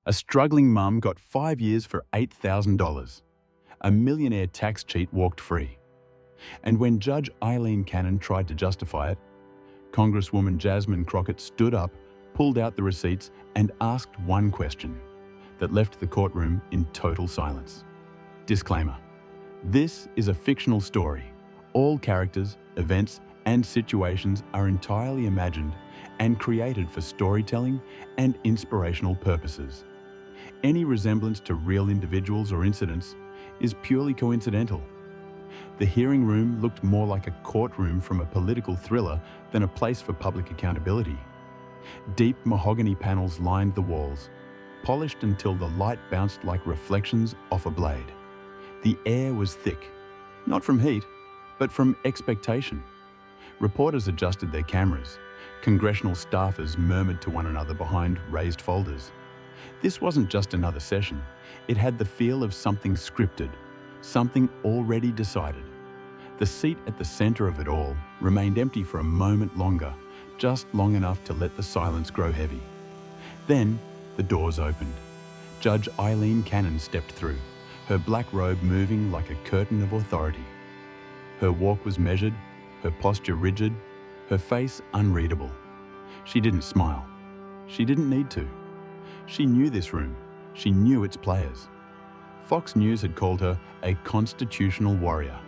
A struggling mum got 5 years for $8,000. A millionaire tax cheat walked free. And when Judge Aileen Cannon tried to justify it, Congresswoman Jasmine Crockett stood up, pulled out the receipts, and asked one question that left the courtroom in total silence. Disclaimer: this is a fictional story. All characters, events, and situations are entirely imagined and created for storytelling and inspirational purposes. Any resemblance to real individuals or incidents is purely coincidental. The hearing room looked more like a courtroom from a political thriller than a place for public accountability. Deep mahogany panels lined the walls, polished until the light bounced like reflections off a blade. The air was thick, not from heat, but from expectation. Reporters adjusted their cameras. Congressional staffers murmured to one another behind raised folders. This wasn't just another session. It had the feel of something scripted, something already decided. The seat at the center of it all remained empty for a moment longer, just long enough to let the silence grow heavy. Then, the doors opened. Judge Aileen Cannon stepped through, her black robe moving like a curtain of authority. Her walk was measured, her posture rigid, her face unreadable. She didn't smile. She didn't need to. She knew this room. She knew its players. Fox News had called her a constitutional warrior.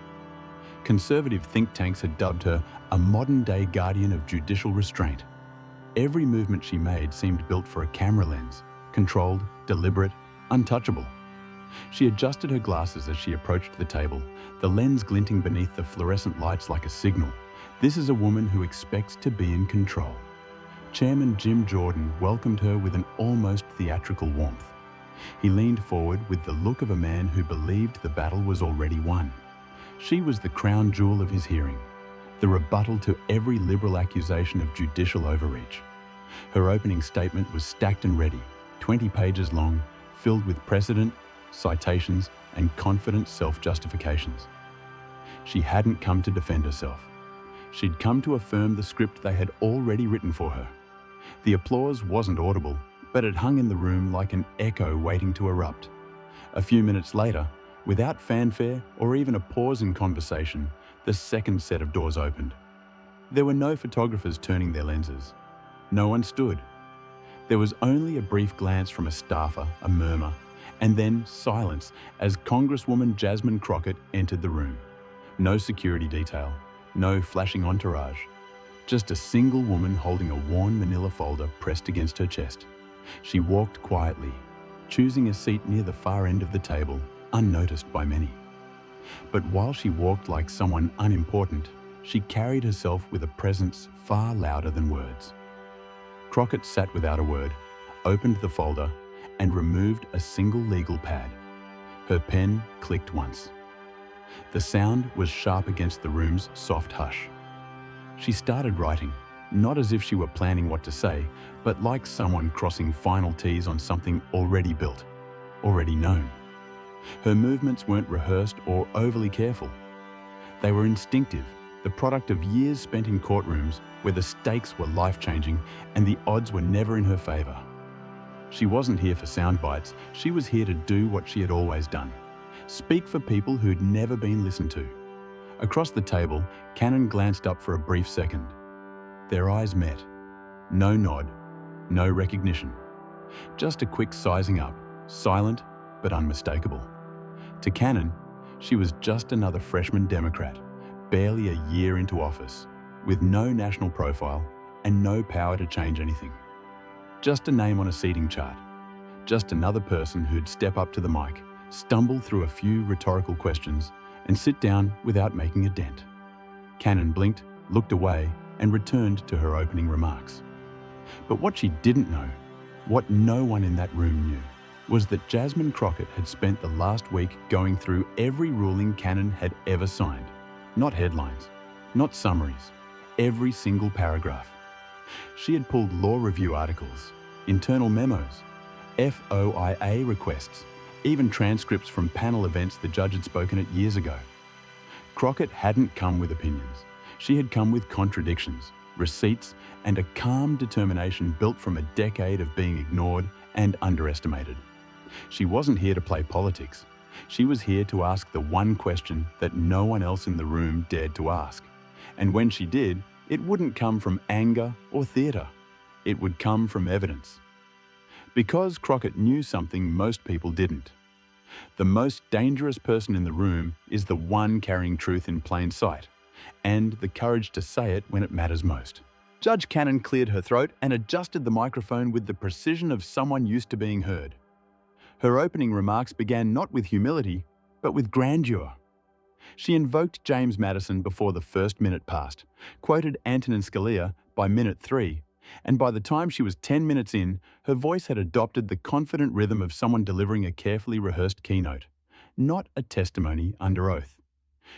Conservative think tanks had dubbed her a modern-day guardian of judicial restraint. Every movement she made seemed built for a camera lens, controlled, deliberate, untouchable. She adjusted her glasses as she approached the table, the lens glinting beneath the fluorescent lights like a signal. This is a woman who expects to be in control. Chairman Jim Jordan welcomed her with an almost theatrical warmth. He leaned forward with the look of a man who believed the battle was already won. She was the crown jewel of his hearing, the rebuttal to every liberal accusation of judicial overreach. Her opening statement was stacked and ready, 20 pages long, filled with precedent, citations, and confident self-justifications. She hadn't come to defend herself. She'd come to affirm the script they had already written for her. The applause wasn't audible, but it hung in the room like an echo waiting to erupt. A few minutes later, without fanfare or even a pause in conversation, the second set of doors opened. There were no photographers turning their lenses. No one stood. There was only a brief glance from a staffer, a murmur, and then silence as Congresswoman Jasmine Crockett entered the room. No security detail, no flashing entourage, just a single woman holding a worn manila folder pressed against her chest. She walked quietly, choosing a seat near the far end of the table, unnoticed by many. But while she walked like someone unimportant, she carried herself with a presence far louder than words. Crockett sat without a word, opened the folder, and removed a single legal pad. Her pen clicked once. The sound was sharp against the room's soft hush. She started writing, not as if she were planning what to say, but like someone crossing final T's on something already built, already known. Her movements weren't rehearsed or overly careful. They were instinctive, the product of years spent in courtrooms where the stakes were life-changing and the odds were never in her favor. She wasn't here for sound bites. She was here to do what she had always done: speak for people who'd never been listened to. Across the table, Cannon glanced up for a brief second. Their eyes met. No nod, no recognition. Just a quick sizing up, silent but unmistakable. To Cannon, she was just another freshman Democrat, barely a year into office, with no national profile and no power to change anything. Just a name on a seating chart. Just another person who'd step up to the mic, stumble through a few rhetorical questions, and sit down without making a dent. Cannon blinked, looked away, and returned to her opening remarks. But what she didn't know, what no one in that room knew, was that Jasmine Crockett had spent the last week going through every ruling Cannon had ever signed. Not headlines, not summaries, every single paragraph. She had pulled law review articles, internal memos, FOIA requests, even transcripts from panel events the judge had spoken at years ago. Crockett hadn't come with opinions. She had come with contradictions, receipts, and a calm determination built from a decade of being ignored and underestimated. She wasn't here to play politics. She was here to ask the one question that no one else in the room dared to ask. And when she did, it wouldn't come from anger or theatre. It would come from evidence. Because Crockett knew something most people didn't. The most dangerous person in the room is the one carrying truth in plain sight, and the courage to say it when it matters most. Judge Cannon cleared her throat and adjusted the microphone with the precision of someone used to being heard. Her opening remarks began not with humility, but with grandeur. She invoked James Madison before the first minute passed, quoted Antonin Scalia by minute 3, and by the time she was 10 minutes in, her voice had adopted the confident rhythm of someone delivering a carefully rehearsed keynote, not a testimony under oath.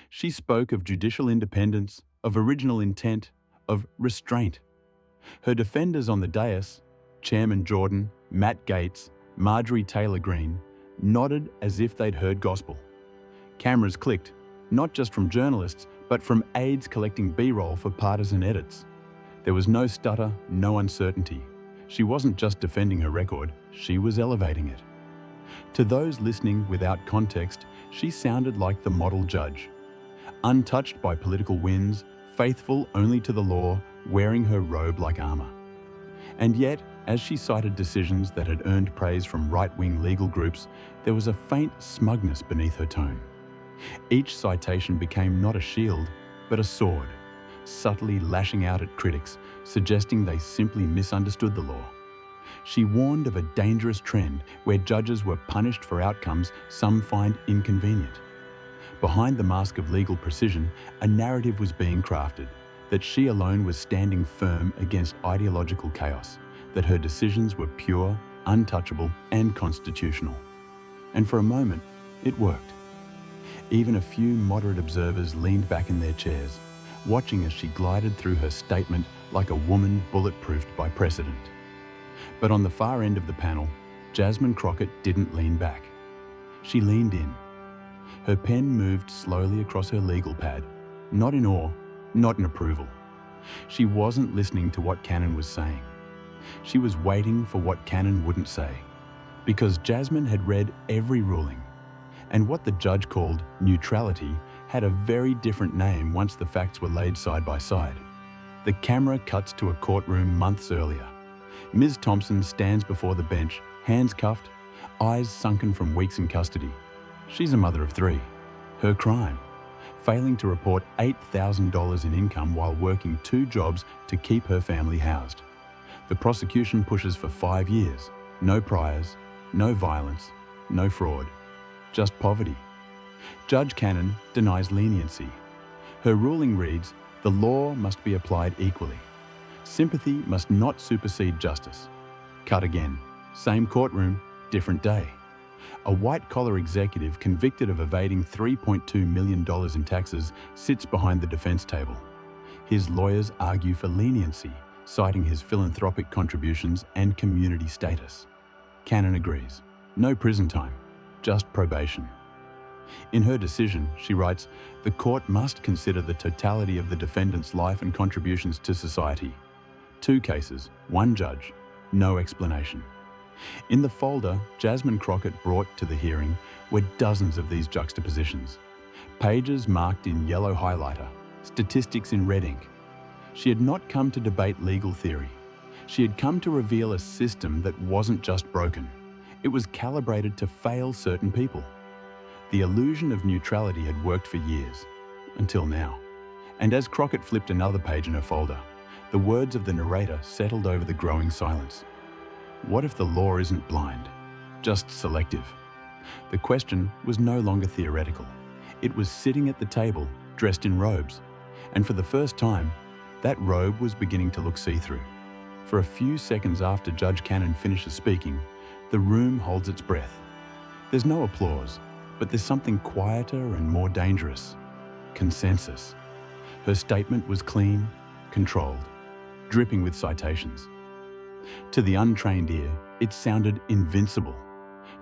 She spoke of judicial independence, of original intent, of restraint. Her defenders on the dais, Chairman Jordan, Matt Gaetz, Marjorie Taylor Greene, nodded as if they'd heard gospel. Cameras clicked, not just from journalists, but from aides collecting B-roll for partisan edits. There was no stutter, no uncertainty. She wasn't just defending her record, she was elevating it. To those listening without context, she sounded like the model judge. Untouched by political winds, faithful only to the law, wearing her robe like armor. And yet, as she cited decisions that had earned praise from right-wing legal groups, there was a faint smugness beneath her tone. Each citation became not a shield, but a sword, subtly lashing out at critics, suggesting they simply misunderstood the law. She warned of a dangerous trend where judges were punished for outcomes some find inconvenient. Behind the mask of legal precision, a narrative was being crafted, that she alone was standing firm against ideological chaos, that her decisions were pure, untouchable, and constitutional. And for a moment, it worked. Even a few moderate observers leaned back in their chairs, watching as she glided through her statement like a woman bulletproofed by precedent. But on the far end of the panel, Jasmine Crockett didn't lean back. She leaned in. Her pen moved slowly across her legal pad, not in awe, not in approval. She wasn't listening to what Cannon was saying. She was waiting for what Cannon wouldn't say, because Jasmine had read every ruling, and what the judge called neutrality had a very different name once the facts were laid side by side. The camera cuts to a courtroom months earlier. Ms. Thompson stands before the bench, hands cuffed, eyes sunken from weeks in custody. She's a mother of 3. Her crime: failing to report $8,000 in income while working 2 jobs to keep her family housed. The prosecution pushes for 5 years. No priors, no violence, no fraud, just poverty. Judge Cannon denies leniency. Her ruling reads, the law must be applied equally. Sympathy must not supersede justice. Cut again. Same courtroom, different day. A white-collar executive convicted of evading $3.2 million in taxes sits behind the defense table. His lawyers argue for leniency, citing his philanthropic contributions and community status. Cannon agrees. No prison time, just probation. In her decision, she writes, the court must consider the totality of the defendant's life and contributions to society. 2 cases, 1 judge, no explanation. In the folder Jasmine Crockett brought to the hearing were dozens of these juxtapositions. Pages marked in yellow highlighter, statistics in red ink. She had not come to debate legal theory. She had come to reveal a system that wasn't just broken. It was calibrated to fail certain people. The illusion of neutrality had worked for years, until now. And as Crockett flipped another page in her folder, the words of the narrator settled over the growing silence. What if the law isn't blind, just selective? The question was no longer theoretical. It was sitting at the table, dressed in robes. And for the first time, that robe was beginning to look see-through. For a few seconds after Judge Cannon finishes speaking, the room holds its breath. There's no applause, but there's something quieter and more dangerous: consensus. Her statement was clean, controlled, dripping with citations. To the untrained ear, it sounded invincible.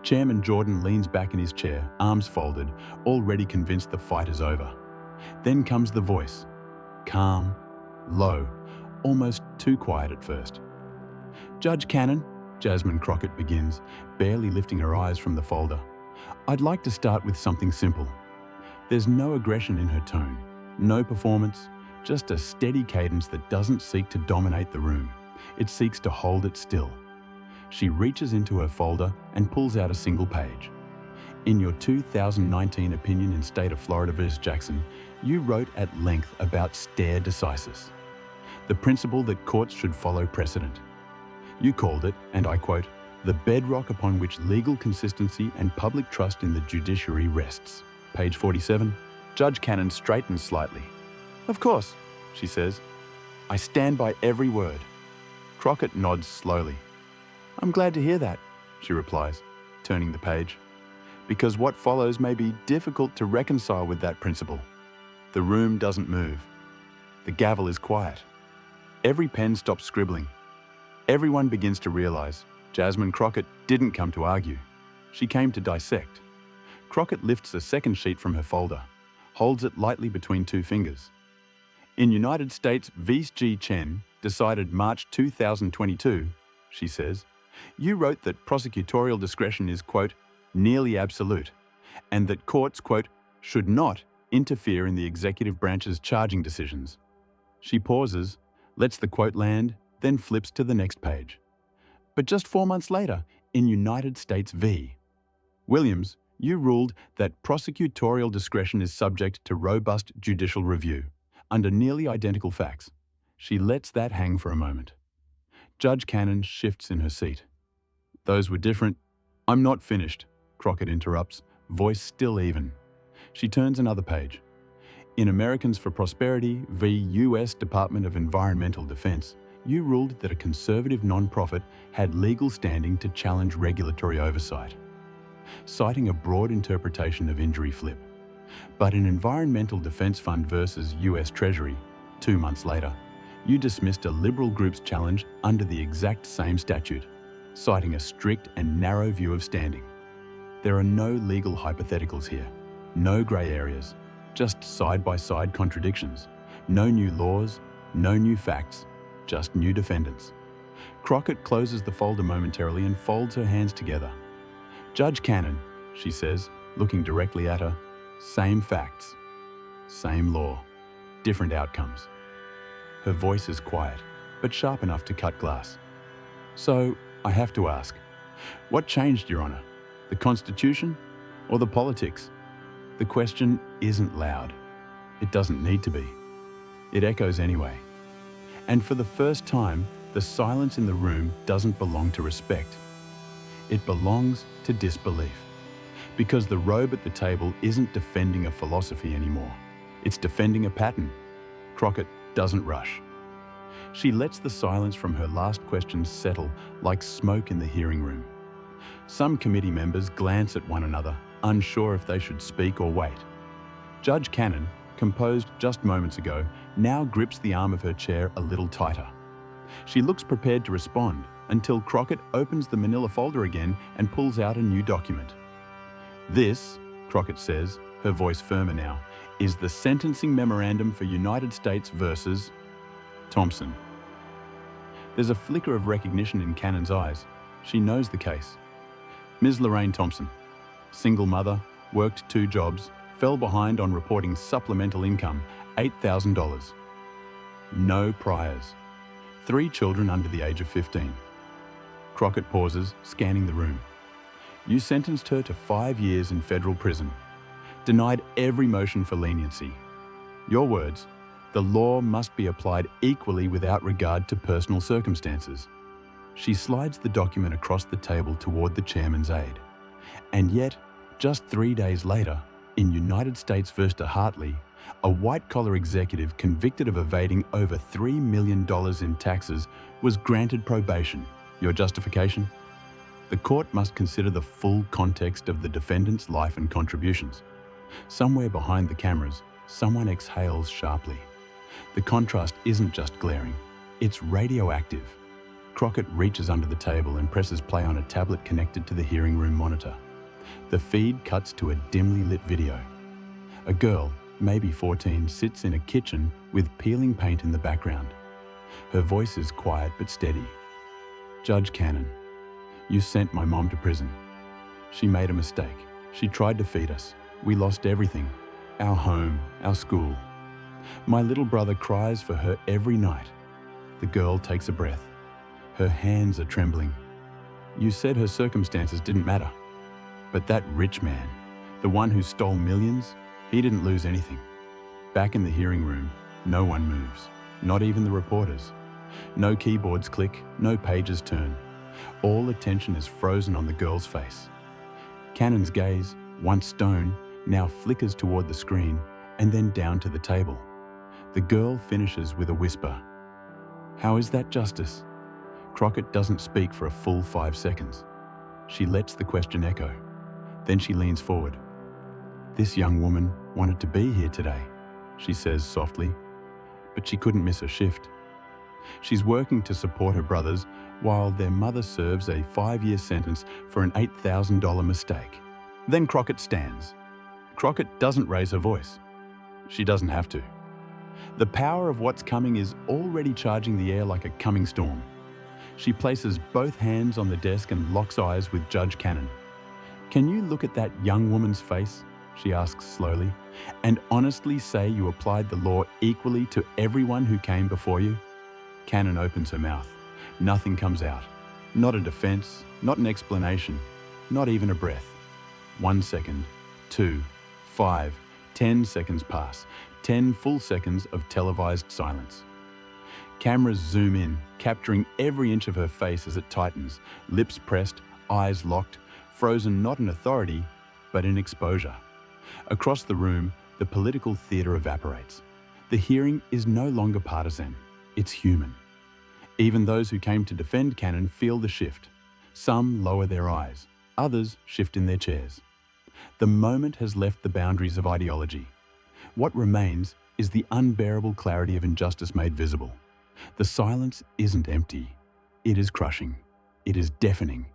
Chairman Jordan leans back in his chair, arms folded, already convinced the fight is over. Then comes the voice, calm, low, almost too quiet at first. "Judge Cannon," Jasmine Crockett begins, barely lifting her eyes from the folder. "I'd like to start with something simple." There's no aggression in her tone, no performance, just a steady cadence that doesn't seek to dominate the room. It seeks to hold it still. She reaches into her folder and pulls out a single page. "In your 2019 opinion in State of Florida v. Jackson, you wrote at length about stare decisis, the principle that courts should follow precedent. You called it, and I quote, the bedrock upon which legal consistency and public trust in the judiciary rests." Page 47. Judge Cannon straightens slightly. "Of course," she says. "I stand by every word." Crockett nods slowly. "I'm glad to hear that," she replies, turning the page, "because what follows may be difficult to reconcile with that principle." The room doesn't move. The gavel is quiet. Every pen stops scribbling. Everyone begins to realize Jasmine Crockett didn't come to argue. She came to dissect. Crockett lifts a second sheet from her folder, holds it lightly between two fingers. "In United States v. G. Chen, decided March 2022, she says, you wrote that prosecutorial discretion is, quote, nearly absolute, and that courts, quote, should not interfere in the executive branch's charging decisions." She pauses, lets the quote land, then flips to the next page. "But just 4 months later, in United States v. Williams, you ruled that prosecutorial discretion is subject to robust judicial review, under nearly identical facts." She lets that hang for a moment. Judge Cannon shifts in her seat. "Those were different." "I'm not finished," Crockett interrupts, voice still even. She turns another page. "In Americans for Prosperity v. U.S. Department of Environmental Defense, you ruled that a conservative nonprofit had legal standing to challenge regulatory oversight, citing a broad interpretation of injury flip. But in Environmental Defense Fund versus U.S. Treasury, 2 months later, you dismissed a liberal group's challenge under the exact same statute, citing a strict and narrow view of standing. There are no legal hypotheticals here, no grey areas, just side-by-side contradictions, no new laws, no new facts, just new defendants." Crockett closes the folder momentarily and folds her hands together. "Judge Cannon," she says, looking directly at her, "same facts, same law, different outcomes." Her voice is quiet, but sharp enough to cut glass. "So, I have to ask, what changed, Your Honor? The Constitution or the politics?" The question isn't loud. It doesn't need to be. It echoes anyway. And for the first time, the silence in the room doesn't belong to respect. It belongs to disbelief. Because the robe at the table isn't defending a philosophy anymore. It's defending a pattern. Crockett doesn't rush. She lets the silence from her last question settle like smoke in the hearing room. Some committee members glance at one another, unsure if they should speak or wait. Judge Cannon, composed just moments ago, now grips the arm of her chair a little tighter. She looks prepared to respond until Crockett opens the manila folder again and pulls out a new document. "This," Crockett says, her voice firmer now, "is the sentencing memorandum for United States versus Thompson." There's a flicker of recognition in Cannon's eyes. She knows the case. Ms. Lorraine Thompson, single mother, worked 2 jobs, fell behind on reporting supplemental income, $8,000. No priors. 3 children under the age of 15. Crockett pauses, scanning the room. "You sentenced her to 5 years in federal prison. Denied every motion for leniency. Your words, the law must be applied equally without regard to personal circumstances." She slides the document across the table toward the chairman's aide. And yet, just 3 days later, in United States v. Hartley, a white-collar executive convicted of evading over $3 million in taxes was granted probation. Your justification? The court must consider the full context of the defendant's life and contributions. Somewhere behind the cameras, someone exhales sharply. The contrast isn't just glaring, it's radioactive. Crockett reaches under the table and presses play on a tablet connected to the hearing room monitor. The feed cuts to a dimly lit video. A girl, maybe 14, sits in a kitchen with peeling paint in the background. Her voice is quiet but steady. Judge Cannon, you sent my mom to prison. She made a mistake. She tried to feed us. We lost everything. Our home, our school. My little brother cries for her every night. The girl takes a breath. Her hands are trembling. You said her circumstances didn't matter. But that rich man, the one who stole millions, he didn't lose anything. Back in the hearing room, no one moves, not even the reporters. No keyboards click, no pages turn. All attention is frozen on the girl's face. Cannon's gaze, once stone, now flickers toward the screen and then down to the table. The girl finishes with a whisper. How is that justice? Crockett doesn't speak for a full 5 seconds. She lets the question echo. Then she leans forward. This young woman wanted to be here today, she says softly, but she couldn't miss her shift. She's working to support her brothers while their mother serves a 5-year sentence for an $8,000 mistake. Then Crockett stands. Crockett doesn't raise her voice. She doesn't have to. The power of what's coming is already charging the air like a coming storm. She places both hands on the desk and locks eyes with Judge Cannon. Can you look at that young woman's face, she asks slowly, and honestly say you applied the law equally to everyone who came before you? Cannon opens her mouth. Nothing comes out. Not a defense, not an explanation, not even a breath. 1 second, 2, 5, 10 seconds pass. 10 full seconds of televised silence. Cameras zoom in, capturing every inch of her face as it tightens, lips pressed, eyes locked, frozen not in authority, but in exposure. Across the room, the political theatre evaporates. The hearing is no longer partisan. It's human. Even those who came to defend Cannon feel the shift. Some lower their eyes. Others shift in their chairs. The moment has left the boundaries of ideology. What remains is the unbearable clarity of injustice made visible. The silence isn't empty. It is crushing. It is deafening.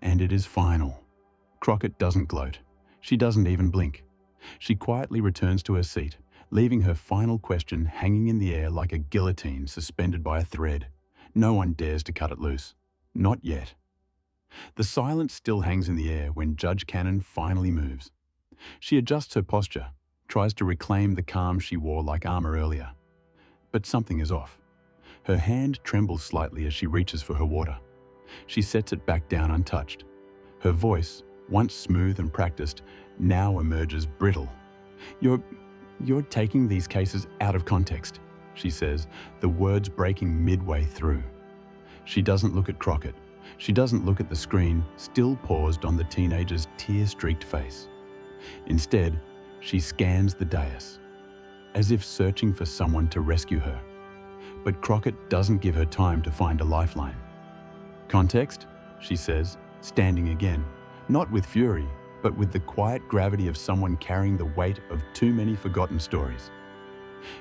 And it is final. Crockett doesn't gloat. She doesn't even blink. She quietly returns to her seat, leaving her final question hanging in the air like a guillotine suspended by a thread. No one dares to cut it loose. Not yet. The silence still hangs in the air when Judge Cannon finally moves. She adjusts her posture, tries to reclaim the calm she wore like armor earlier. But something is off. Her hand trembles slightly as she reaches for her water. She sets it back down untouched. Her voice, once smooth and practiced, now emerges brittle. You're taking these cases out of context, she says, the words breaking midway through. She doesn't look at Crockett. She doesn't look at the screen, still paused on the teenager's tear-streaked face. Instead, she scans the dais, as if searching for someone to rescue her. But Crockett doesn't give her time to find a lifeline. Context, she says, standing again, not with fury, but with the quiet gravity of someone carrying the weight of too many forgotten stories.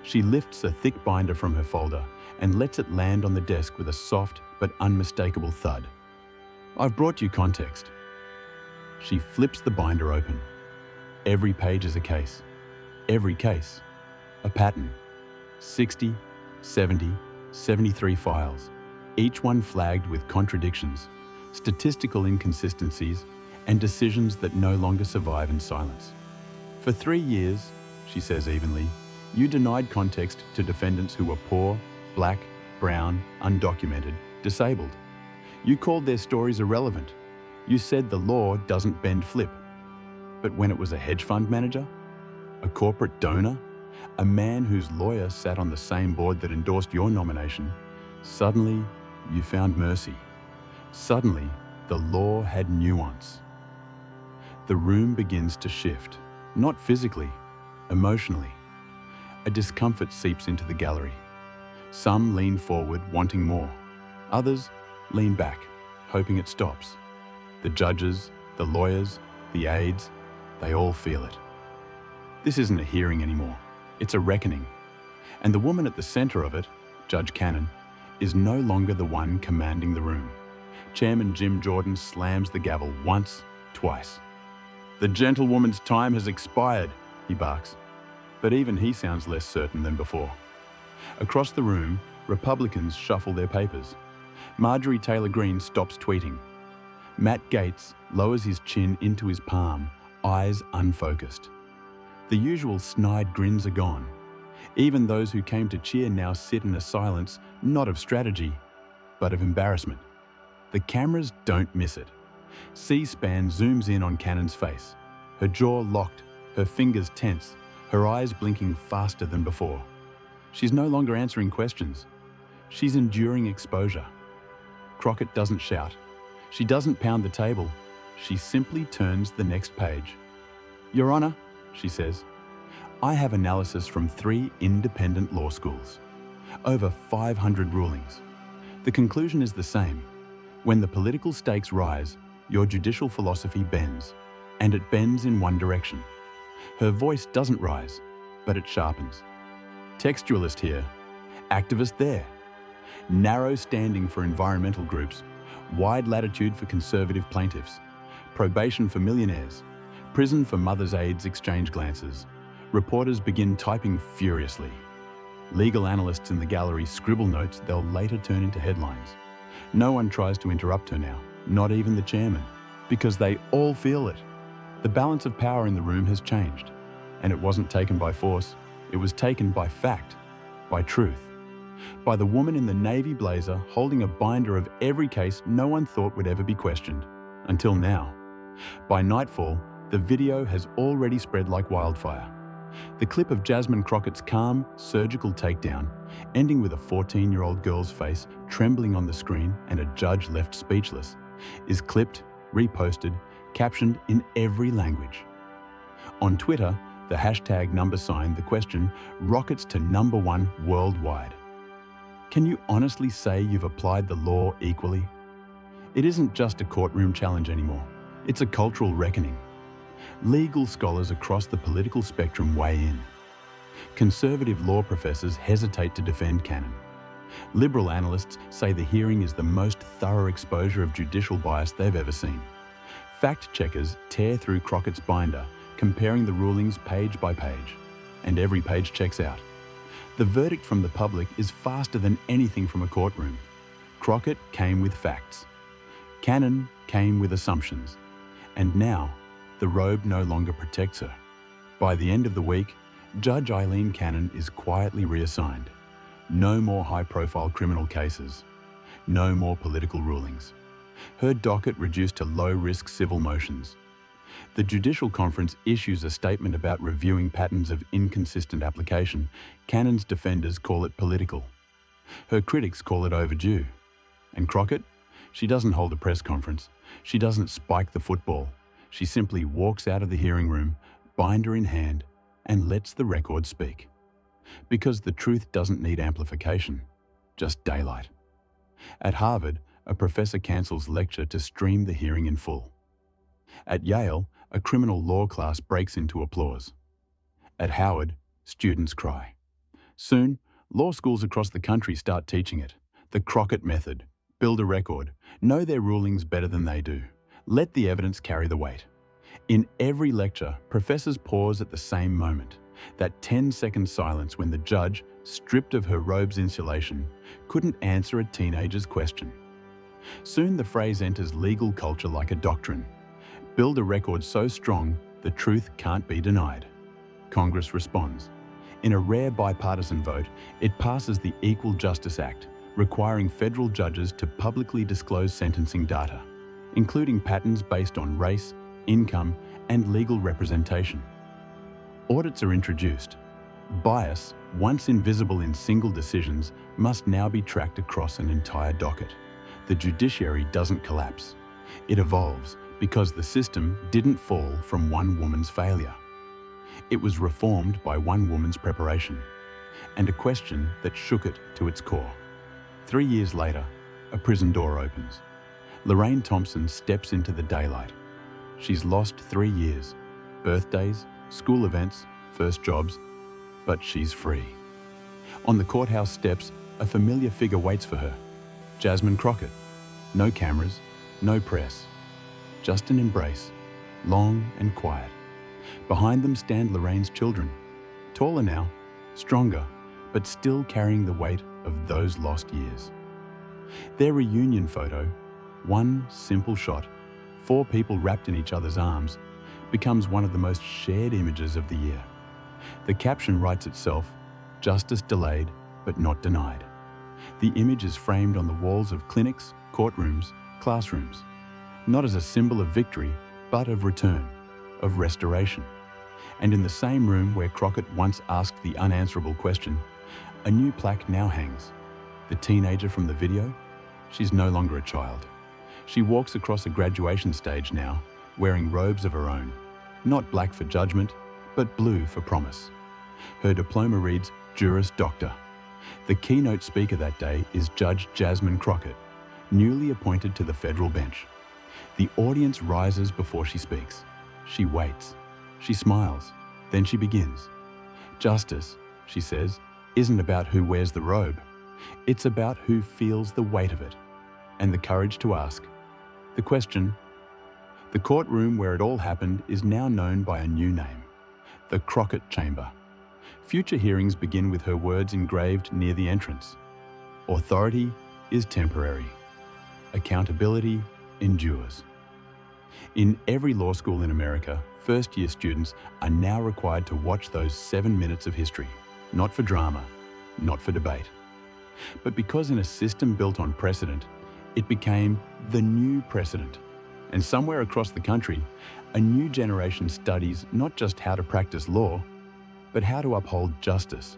She lifts a thick binder from her folder and lets it land on the desk with a soft but unmistakable thud. I've brought you context. She flips the binder open. Every page is a case. Every case, a pattern. 60, 70, 73 files, each one flagged with contradictions, statistical inconsistencies, and decisions that no longer survive in silence. For 3 years, she says evenly, you denied context to defendants who were poor, black, brown, undocumented, disabled. You called their stories irrelevant. You said the law doesn't bend flip. But when it was a hedge fund manager, a corporate donor, a man whose lawyer sat on the same board that endorsed your nomination, suddenly you found mercy. Suddenly, the law had nuance. The room begins to shift, not physically, emotionally. A discomfort seeps into the gallery. Some lean forward, wanting more. Others lean back, hoping it stops. The judges, the lawyers, the aides, they all feel it. This isn't a hearing anymore. It's a reckoning. And the woman at the center of it, Judge Cannon, is no longer the one commanding the room. Chairman Jim Jordan slams the gavel once, twice. The gentlewoman's time has expired, he barks. But even he sounds less certain than before. Across the room, Republicans shuffle their papers. Marjorie Taylor Greene stops tweeting. Matt Gaetz lowers his chin into his palm, eyes unfocused. The usual snide grins are gone. Even those who came to cheer now sit in a silence, not of strategy, but of embarrassment. The cameras don't miss it. C-SPAN zooms in on Cannon's face. Her jaw locked, her fingers tense, her eyes blinking faster than before. She's no longer answering questions. She's enduring exposure. Crockett doesn't shout. She doesn't pound the table. She simply turns the next page. "Your Honor," she says, "I have analysis from 3 independent law schools. Over 500 rulings. The conclusion is the same. When the political stakes rise, your judicial philosophy bends, and it bends in one direction." Her voice doesn't rise, but it sharpens. Textualist here, activist there. Narrow standing for environmental groups, wide latitude for conservative plaintiffs, probation for millionaires, prison for mothers' aides exchange glances. Reporters begin typing furiously. Legal analysts in the gallery scribble notes they'll later turn into headlines. No one tries to interrupt her now, not even the chairman, because they all feel it. The balance of power in the room has changed, and it wasn't taken by force, it was taken by fact, by truth. By the woman in the navy blazer holding a binder of every case no one thought would ever be questioned, until now. By nightfall, the video has already spread like wildfire. The clip of Jasmine Crockett's calm, surgical takedown, ending with a 14-year-old girl's face trembling on the screen and a judge left speechless, is clipped, reposted, captioned in every language. On Twitter, the hashtag #, the question, rockets to #1 worldwide. Can you honestly say you've applied the law equally? It isn't just a courtroom challenge anymore. It's a cultural reckoning. Legal scholars across the political spectrum weigh in. Conservative law professors hesitate to defend Cannon. Liberal analysts say the hearing is the most thorough exposure of judicial bias they've ever seen. Fact-checkers tear through Crockett's binder, comparing the rulings page by page, and every page checks out. The verdict from the public is faster than anything from a courtroom. Crockett came with facts. Cannon came with assumptions. And now, the robe no longer protects her. By the end of the week, Judge Aileen Cannon is quietly reassigned. No more high-profile criminal cases. No more political rulings. Her docket reduced to low-risk civil motions. The Judicial Conference issues a statement about reviewing patterns of inconsistent application. Cannon's defenders call it political. Her critics call it overdue. And Crockett? She doesn't hold a press conference. She doesn't spike the football. She simply walks out of the hearing room, binder in hand, and lets the record speak. Because the truth doesn't need amplification, just daylight. At Harvard, a professor cancels lecture to stream the hearing in full. At Yale, a criminal law class breaks into applause. At Howard, students cry. Soon, law schools across the country start teaching it. The Crockett method. Build a record. Know their rulings better than they do. Let the evidence carry the weight. In every lecture, professors pause at the same moment. That 10-second silence when the judge, stripped of her robe's insulation, couldn't answer a teenager's question. Soon the phrase enters legal culture like a doctrine. Build a record so strong, the truth can't be denied. Congress responds. In a rare bipartisan vote, it passes the Equal Justice Act, requiring federal judges to publicly disclose sentencing data, including patterns based on race, income, and legal representation. Audits are introduced. Bias, once invisible in single decisions, must now be tracked across an entire docket. The judiciary doesn't collapse. It evolves because the system didn't fall from one woman's failure. It was reformed by one woman's preparation, and a question that shook it to its core. 3 years later, a prison door opens. Lorraine Thompson steps into the daylight. She's lost 3 years, birthdays, school events, first jobs, but she's free. On the courthouse steps, a familiar figure waits for her. Jasmine Crockett. No cameras, no press. Just an embrace, long and quiet. Behind them stand Lorraine's children. Taller now, stronger, but still carrying the weight of those lost years. Their reunion photo, one simple shot, 4 people wrapped in each other's arms, becomes one of the most shared images of the year. The caption writes itself, "Justice delayed, but not denied." The image is framed on the walls of clinics, courtrooms, classrooms, not as a symbol of victory, but of return, of restoration. And in the same room where Crockett once asked the unanswerable question, a new plaque now hangs. The teenager from the video? She's no longer a child. She walks across a graduation stage now, wearing robes of her own, not black for judgment, but blue for promise. Her diploma reads Juris Doctor. The keynote speaker that day is Judge Jasmine Crockett, newly appointed to the federal bench. The audience rises before she speaks. She waits. She smiles. Then she begins. "Justice," she says, "isn't about who wears the robe. It's about who feels the weight of it, and the courage to ask." The question. The courtroom where it all happened is now known by a new name, the Crockett Chamber. Future hearings begin with her words engraved near the entrance. Authority is temporary. Accountability endures. In every law school in America, first-year students are now required to watch those 7 minutes of history, not for drama, not for debate. But because in a system built on precedent, it became the new precedent. And somewhere across the country, a new generation studies not just how to practice law, but how to uphold justice